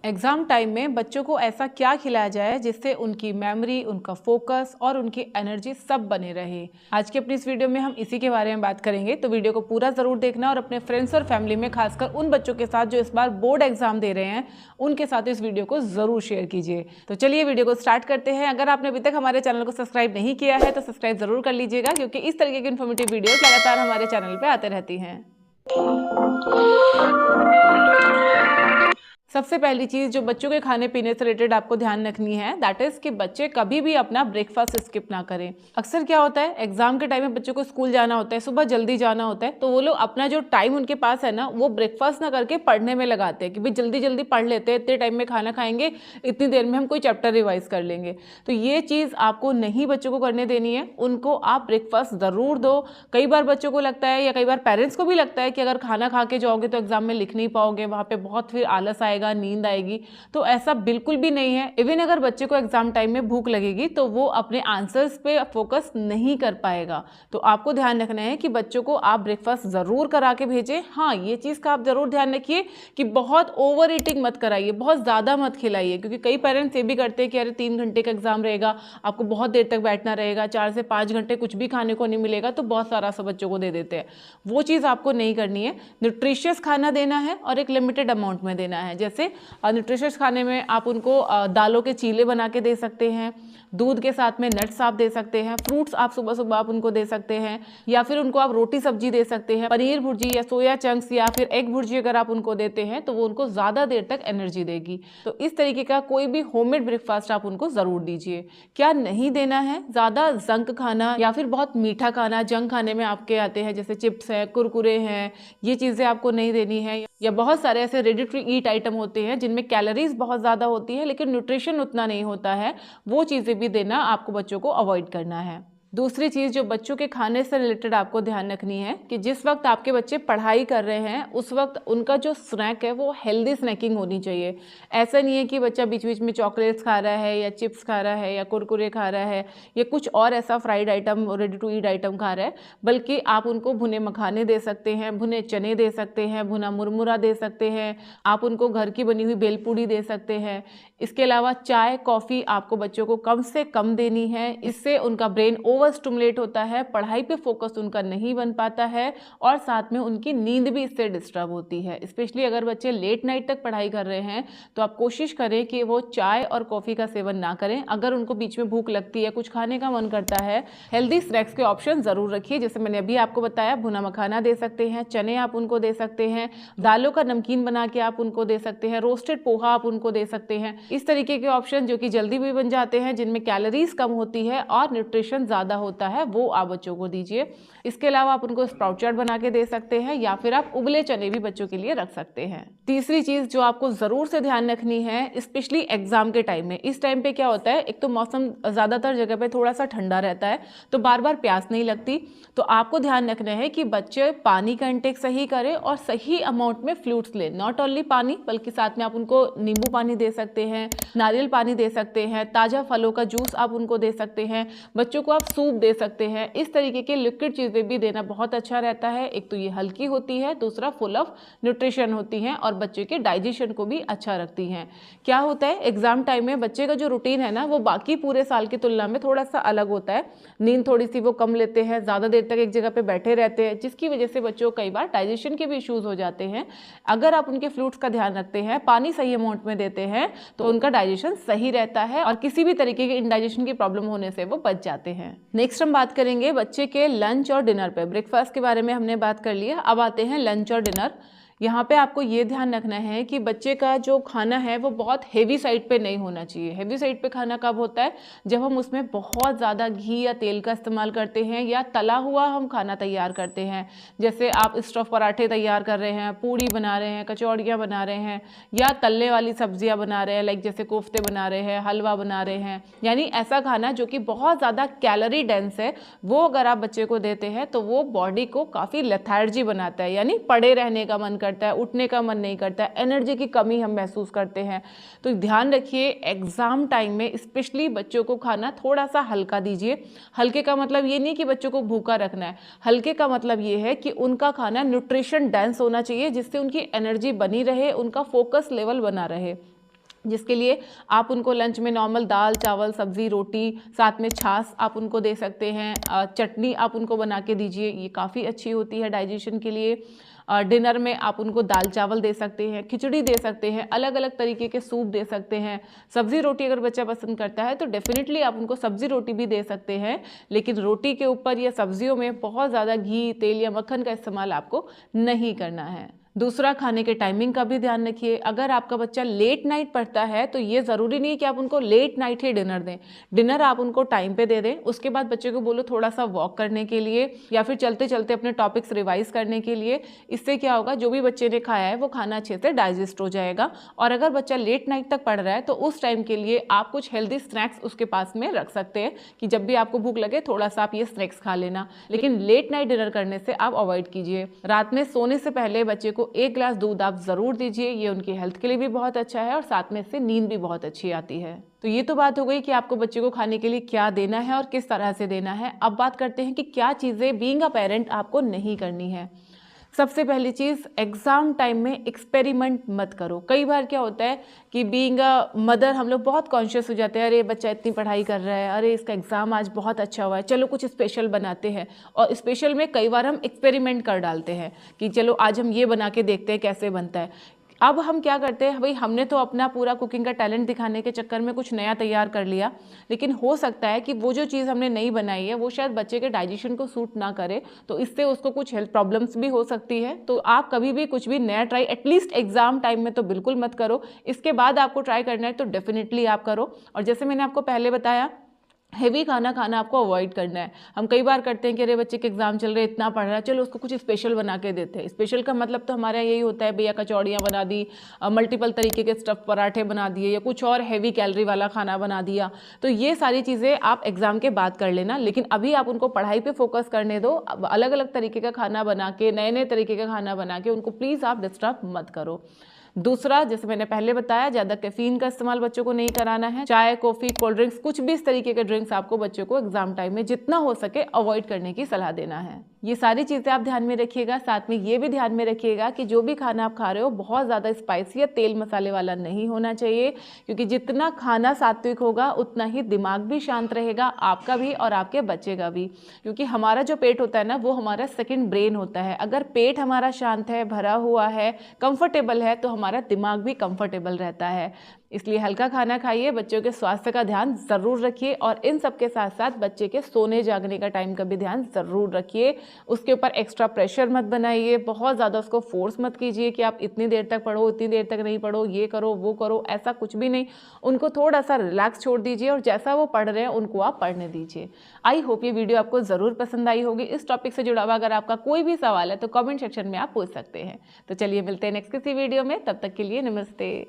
Exam time में बच्चों को ऐसा क्या खिलाया जाए जिससे उनकी मेमोरी, उनका फोकस और उनकी एनर्जी सब बने रहे। आज की अपनी इस वीडियो में हम इसी के बारे में बात करेंगे, तो वीडियो को पूरा जरूर देखना और अपने फ्रेंड्स और फैमिली में खासकर उन बच्चों के साथ जो इस बार बोर्ड एग्जाम दे रहे हैं उनके साथ इस वीडियो को जरूर शेयर कीजिए। तो चलिए वीडियो को स्टार्ट करते हैं। अगर आपने अभी तक हमारे चैनल को सब्सक्राइब नहीं किया है तो सब्सक्राइब जरूर कर लीजिएगा, क्योंकि इस तरीके की इन्फॉर्मेटिव वीडियोस लगातार हमारे चैनल पर आते रहती हैं। सबसे पहली चीज जो बच्चों के खाने पीने से रिलेटेड आपको ध्यान रखनी है, दैट इज कि बच्चे कभी भी अपना ब्रेकफास्ट स्किप ना करें। अक्सर क्या होता है, एग्जाम के टाइम में बच्चों को स्कूल जाना होता है, सुबह जल्दी जाना होता है, तो वो लोग अपना जो टाइम उनके पास है ना, वो ब्रेकफास्ट ना करके पढ़ने में लगाते हैं कि भाई जल्दी जल्दी पढ़ लेते हैं, इतने टाइम में खाना खाएंगे, इतनी देर में हम कोई चैप्टर रिवाइज कर लेंगे। तो ये चीज आपको नहीं बच्चों को करने देनी है। उनको आप ब्रेकफास्ट जरूर दो। कई बार बच्चों को लगता है या कई बार पेरेंट्स को भी लगता है कि अगर खाना खा के जाओगे तो एग्जाम में लिख नहीं पाओगे, वहां पे बहुत फिर आलस आएगा, नींद आएगी। तो ऐसा बिल्कुल भी नहीं है। इवन अगर बच्चे को एग्जाम टाइम में भूख लगेगी तो वो अपने आंसर्स पे फोकस नहीं कर पाएगा। तो आपको ध्यान रखना है कि बच्चों को आप ब्रेकफास्ट जरूर करा के भेजें। हाँ, ये चीज का आप जरूर ध्यान रखिए कि बहुत ओवर ईटिंग मत कराइए, बहुत ज्यादा मत खिलाइए, क्योंकि कई पेरेंट्स ये भी करते हैं कि अरे 3 घंटे का एग्जाम रहेगा, आपको बहुत देर तक बैठना रहेगा, 4 से 5 घंटे कुछ भी खाने को नहीं मिलेगा, तो बहुत सारा सब बच्चों को दे देते हैं। वो चीज आपको नहीं करनी है। न्यूट्रिशियस खाना देना है और एक लिमिटेड अमाउंट में देना है। जैसे न्यूट्रिशियस खाने में आप उनको दालों के चीले बना के दे सकते हैं, दूध के साथ में नट्स आप दे सकते हैं, फ्रूट्स आप सुबह सुबह आप उनको दे सकते हैं, या फिर उनको आप रोटी सब्जी दे सकते हैं, पनीर भुर्जी या सोया चंक्स या फिर एग भुर्जी अगर आप उनको देते हैं तो वो उनको ज़्यादा देर तक एनर्जी देगी। तो इस तरीके का कोई भी होममेड ब्रेकफास्ट आप उनको ज़रूर दीजिए। क्या नहीं देना है, ज़्यादा जंक खाना या फिर बहुत मीठा खाना, जंक खाने में आपके आते हैं जैसे चिप्स हैं, कुरकुरे हैं, ये चीज़ें आपको नहीं देनी है। या बहुत सारे ऐसे रेडी टू ईट आइटम होते हैं जिनमें कैलोरीज बहुत ज़्यादा होती है लेकिन न्यूट्रिशन उतना नहीं होता है, वो चीज़ें भी देना आपको बच्चों को अवॉइड करना है। दूसरी चीज़ जो बच्चों के खाने से रिलेटेड आपको ध्यान रखनी है कि जिस वक्त आपके बच्चे पढ़ाई कर रहे हैं उस वक्त उनका जो स्नैक है वो हेल्दी स्नैकिंग होनी चाहिए। ऐसा नहीं है कि बच्चा बीच बीच में चॉकलेट्स खा रहा है या चिप्स खा रहा है या कुरकुरे खा रहा है या कुछ और ऐसा fried item, ready to eat item खा रहा है, बल्कि आप उनको भुने मखाने दे सकते हैं, भुने चने दे सकते हैं, भुना मुरमुरा दे सकते हैं, आप उनको घर की बनी हुई बेलपूड़ी दे सकते हैं। इसके अलावा चाय, कॉफ़ी आपको बच्चों को कम से कम देनी है। इससे उनका ब्रेन ओवर स्टिमुलेट होता है, पढ़ाई पे फोकस उनका नहीं बन पाता है और साथ में उनकी नींद भी इससे डिस्टर्ब होती है। स्पेशली अगर बच्चे लेट नाइट तक पढ़ाई कर रहे हैं तो आप कोशिश करें कि वो चाय और कॉफ़ी का सेवन ना करें। अगर उनको बीच में भूख लगती है, कुछ खाने का मन करता है, हेल्दी स्नैक्स के ऑप्शन ज़रूर रखिए। जैसे मैंने अभी आपको बताया, भुना मखाना दे सकते हैं, चने आप उनको दे सकते हैं, दालों का नमकीन बना के आप उनको दे सकते हैं, रोस्टेड पोहा आप उनको दे सकते हैं। इस तरीके के ऑप्शन जो कि जल्दी भी बन जाते हैं, जिनमें कैलोरीज कम होती है और न्यूट्रिशन ज़्यादा होता है, वो आप बच्चों को दीजिए। इसके अलावा आप उनको स्प्राउट चाट बना के दे सकते हैं या फिर आप उबले चने भी बच्चों के लिए रख सकते हैं। तीसरी चीज़ जो आपको ज़रूर से ध्यान रखनी है, स्पेशली एग्जाम के टाइम में, इस टाइम पे क्या होता है, एक तो मौसम ज़्यादातर जगह पे थोड़ा सा ठंडा रहता है तो बार बार प्यास नहीं लगती। तो आपको ध्यान रखना है कि बच्चे पानी का इंटेक सही करें और सही अमाउंट में फ्लूइड्स लें। नॉट ओनली पानी, बल्कि साथ में आप उनको नींबू पानी दे सकते हैं, नारियल पानी दे सकते हैं, ताज़ा फलों का जूस आप उनको दे सकते हैं, बच्चों को आप सूप दे सकते हैं। इस तरीके के लिक्विड चीज़ें भी देना बहुत अच्छा रहता है। एक तो ये हल्की होती है, दूसरा फुल ऑफ न्यूट्रिशन होती हैं और बच्चे के डाइजेशन को भी अच्छा रखती हैं। क्या होता है, एग्जाम टाइम में बच्चे का जो रूटीन है ना, वो बाकी पूरे साल की तुलना में थोड़ा सा अलग होता है। नींद थोड़ी सी वो कम लेते हैं, ज़्यादा देर तक एक जगह पे बैठे रहते हैं, जिसकी वजह से बच्चों को कई बार डाइजेशन के भी इश्यूज हो जाते हैं। अगर आप उनके फ्लूइड्स का ध्यान रखते हैं, पानी सही अमाउंट में देते हैं, तो उनका डाइजेशन सही रहता है और किसी भी तरीके के इंडाइजेशन की प्रॉब्लम होने से वो बच जाते हैं। नेक्स्ट हम बात करेंगे बच्चे के लंच और डिनर पे। ब्रेकफास्ट के बारे में हमने बात कर लिया, अब आते हैं लंच और डिनर। यहाँ पे आपको ये ध्यान रखना है कि बच्चे का जो खाना है वो बहुत हेवी साइड पे नहीं होना चाहिए। हेवी साइड पे खाना कब होता है, जब हम उसमें बहुत ज़्यादा घी या तेल का इस्तेमाल करते हैं या तला हुआ हम खाना तैयार करते हैं। जैसे आप स्टफ पराठे तैयार कर रहे हैं, पूड़ी बना रहे हैं, कचौड़ियाँ बना रहे हैं या तलने वाली सब्जियाँ बना रहे हैं, लाइक जैसे कोफ्ते बना रहे हैं, हलवा बना रहे हैं, यानी ऐसा खाना जो कि बहुत ज़्यादा कैलोरी डेंस है, वो अगर आप बच्चे को देते हैं तो वो बॉडी को काफ़ी लेथार्जी बनाता है, यानी पड़े रहने का मन करता है, उठने का मन नहीं करता है, एनर्जी की कमी हम महसूस करते हैं। तो ध्यान रखिए, एग्जाम टाइम में स्पेशली बच्चों को खाना थोड़ा सा हल्का दीजिए। हल्के का मतलब ये नहीं कि बच्चों को भूखा रखना है, हल्के का मतलब ये है कि उनका खाना न्यूट्रिशन डेंस होना चाहिए, जिससे उनकी एनर्जी बनी रहे, उनका फोकस लेवल बना रहे। जिसके लिए आप उनको लंच में नॉर्मल दाल चावल सब्जी रोटी साथ में छाछ आप उनको दे सकते हैं। चटनी आप उनको बना के दीजिए, ये काफ़ी अच्छी होती है डाइजेशन के लिए। डिनर में आप उनको दाल चावल दे सकते हैं, खिचड़ी दे सकते हैं, अलग अलग तरीके के सूप दे सकते हैं। सब्जी रोटी अगर बच्चा पसंद करता है तो डेफिनेटली आप उनको सब्जी रोटी भी दे सकते हैं, लेकिन रोटी के ऊपर या सब्जियों में बहुत ज़्यादा घी तेल या मक्खन का इस्तेमाल आपको नहीं करना है। दूसरा, खाने के टाइमिंग का भी ध्यान रखिए। अगर आपका बच्चा लेट नाइट पढ़ता है तो ये ज़रूरी नहीं कि आप उनको लेट नाइट ही डिनर दें। डिनर आप उनको टाइम पे दे दें, उसके बाद बच्चे को बोलो थोड़ा सा वॉक करने के लिए या फिर चलते चलते अपने टॉपिक्स रिवाइज करने के लिए। इससे क्या होगा, जो भी बच्चे ने खाया है वो खाना अच्छे से डाइजेस्ट हो जाएगा। और अगर बच्चा लेट नाइट तक पढ़ रहा है तो उस टाइम के लिए आप कुछ हेल्दी स्नैक्स उसके पास में रख सकते हैं कि जब भी आपको भूख लगे थोड़ा सा आप ये स्नैक्स खा लेना, लेकिन लेट नाइट डिनर करने से आप अवॉइड कीजिए। रात में सोने से पहले बच्चे को 1 गिलास दूध आप ज़रूर दीजिए, ये उनकी हेल्थ के लिए भी बहुत अच्छा है और साथ में इससे नींद भी बहुत अच्छी आती है। तो ये तो बात हो गई कि आपको बच्चे को खाने के लिए क्या देना है और किस तरह से देना है। अब बात करते हैं कि क्या चीज़ें बीइंग अ पेरेंट आपको नहीं करनी है। सबसे पहली चीज़, एग्ज़ाम टाइम में एक्सपेरिमेंट मत करो। कई बार क्या होता है कि बीइंग अ मदर हम लोग बहुत कॉन्शियस हो जाते हैं, अरे बच्चा इतनी पढ़ाई कर रहा है, अरे इसका एग्ज़ाम आज बहुत अच्छा हुआ है, चलो कुछ स्पेशल बनाते हैं। और स्पेशल में कई बार हम एक्सपेरिमेंट कर डालते हैं कि चलो आज हम ये बना के देखते हैं कैसे बनता है। अब हम क्या करते हैं, भाई हमने तो अपना पूरा कुकिंग का टैलेंट दिखाने के चक्कर में कुछ नया तैयार कर लिया, लेकिन हो सकता है कि वो जो चीज़ हमने नई बनाई है वो शायद बच्चे के डाइजेशन को सूट ना करे, तो इससे उसको कुछ हेल्थ प्रॉब्लम्स भी हो सकती है। तो आप कभी भी कुछ भी नया ट्राई एटलीस्ट एग्जाम टाइम में तो बिल्कुल मत करो। इसके बाद आपको ट्राई करना है तो डेफिनेटली आप करो। और जैसे मैंने आपको पहले बताया, हेवी खाना खाना आपको अवॉइड करना है। हम कई बार करते हैं कि अरे बच्चे के एग्जाम चल रहे, इतना पढ़ रहा है, चलो उसको कुछ स्पेशल बना के देते हैं। स्पेशल का मतलब तो हमारा यही होता है, भैया कचौड़ियाँ बना दी, मल्टीपल तरीके के स्टफ पराठे बना दिए या कुछ और हैवी कैलोरी वाला खाना बना दिया। तो ये सारी चीज़ें आप एग्जाम के बाद कर लेना, लेकिन अभी आप उनको पढ़ाई पर फोकस करने दो। अलग अलग तरीके का खाना बना के, नए नए तरीके का खाना बना के उनको प्लीज़ आप डिस्टर्ब मत करो। दूसरा, जैसे मैंने पहले बताया, ज़्यादा कैफीन का इस्तेमाल बच्चों को नहीं कराना है। चाय कॉफ़ी कोल्ड ड्रिंक्स कुछ भी इस तरीके के ड्रिंक्स आपको बच्चों को एग्जाम टाइम में जितना हो सके अवॉइड करने की सलाह देना है। ये सारी चीज़ें आप ध्यान में रखिएगा। साथ में ये भी ध्यान में रखिएगा कि जो भी खाना आप खा रहे हो बहुत ज़्यादा स्पाइसी या तेल मसाले वाला नहीं होना चाहिए, क्योंकि जितना खाना सात्विक होगा उतना ही दिमाग भी शांत रहेगा, आपका भी और आपके बच्चे का भी। क्योंकि हमारा जो पेट होता है ना, वो हमारा सेकंड ब्रेन होता है। अगर पेट हमारा शांत है, भरा हुआ है, कंफर्टेबल है, तो हमारा दिमाग भी कंफर्टेबल रहता है। इसलिए हल्का खाना खाइए, बच्चों के स्वास्थ्य का ध्यान ज़रूर रखिए और इन सब के साथ साथ बच्चे के सोने जागने का टाइम का भी ध्यान ज़रूर रखिए। उसके ऊपर एक्स्ट्रा प्रेशर मत बनाइए, बहुत ज़्यादा उसको फोर्स मत कीजिए कि आप इतनी देर तक पढ़ो, इतनी देर तक नहीं पढ़ो, ये करो वो करो, ऐसा कुछ भी नहीं। उनको थोड़ा सा रिलैक्स छोड़ दीजिए और जैसा वो पढ़ रहे हैं उनको आप पढ़ने दीजिए। आई होप ये वीडियो आपको ज़रूर पसंद आई होगी। इस टॉपिक से जुड़ा हुआ अगर आपका कोई भी सवाल है तो कमेंट सेक्शन में आप पूछ सकते हैं। तो चलिए मिलते हैं नेक्स्ट किसी वीडियो में, तब तक के लिए नमस्ते।